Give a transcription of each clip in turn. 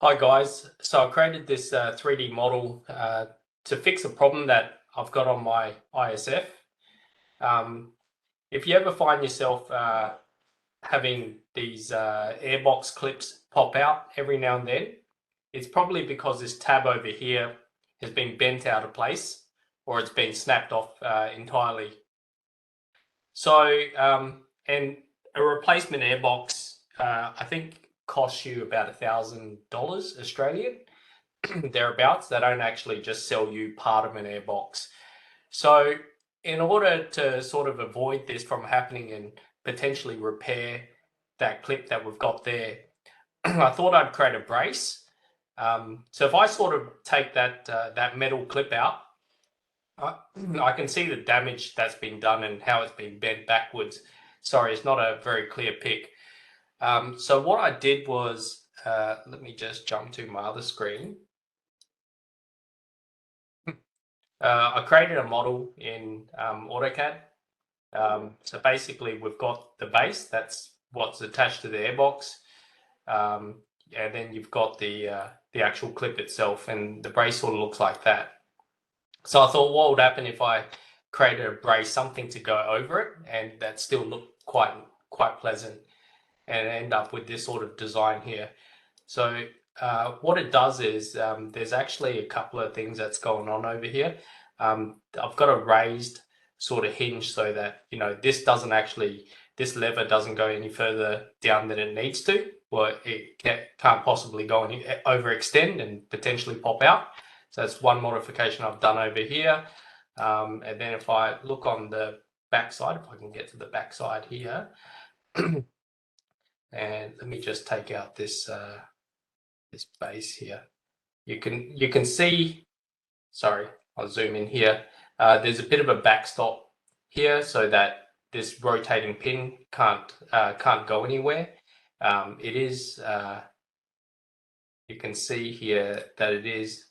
Hi guys, so I created this 3D model to fix a problem that I've got on my ISF. If you ever find yourself having these Airbox clips pop out every now and then, it's probably because this tab over here has been bent out of place or it's been snapped off entirely. So, and a replacement Airbox, I think costs you about $1,000 Australian, thereabouts. They don't actually just sell you part of an Airbox. So in order to sort of avoid this from happening and potentially repair that clip that we've got there, I thought I'd create a brace. So if I sort of take that metal clip out, I can see the damage that's been done and how it's been bent backwards. Sorry, it's not a very clear pic. So what I did was, let me just jump to my other screen. I created a model in AutoCAD. So basically we've got the base, that's what's attached to the Airbox. And then you've got the actual clip itself, and the brace sort of looks like that. So I thought, what would happen if I created a brace, something to go over it, and that still looked quite pleasant, and end up with this sort of design here. So what it does is there's actually a couple of things that's going on over here. I've got a raised sort of hinge so that, you know, this lever doesn't go any further down than it needs to, or it can't possibly go any overextend and potentially pop out. So that's one modification I've done over here. And then if I look on the back side, if I can get to the back side here, and let me just take out this this base here. You can see, sorry, I'll zoom in here. There's a bit of a backstop here so that this rotating pin can't go anywhere. It is, you can see here that it is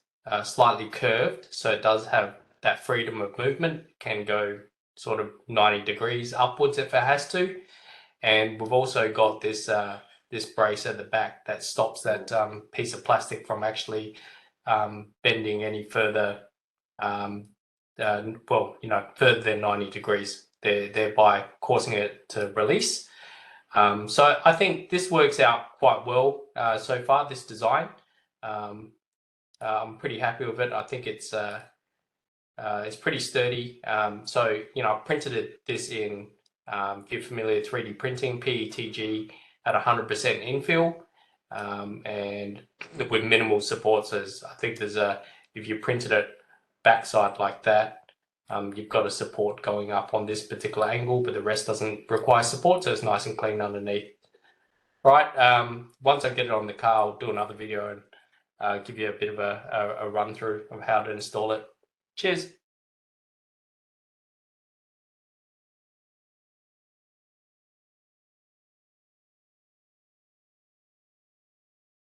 slightly curved, so it does have that freedom of movement. It can go sort of 90 degrees upwards if it has to. And we've also got this this brace at the back that stops that piece of plastic from actually bending any further, well, you know, further than 90 degrees, thereby causing it to release. So I think this works out quite well so far, this design. I'm pretty happy with it. I think it's pretty sturdy. So, you know, I printed this in, if you're familiar with 3D printing, PETG at 100% infill, and with minimal supports. As I think there's if you printed it backside like that, you've got a support going up on this particular angle, but the rest doesn't require support, so it's nice and clean underneath. All right, once I get it on the car, I'll do another video and give you a bit of a run through of how to install it. Cheers.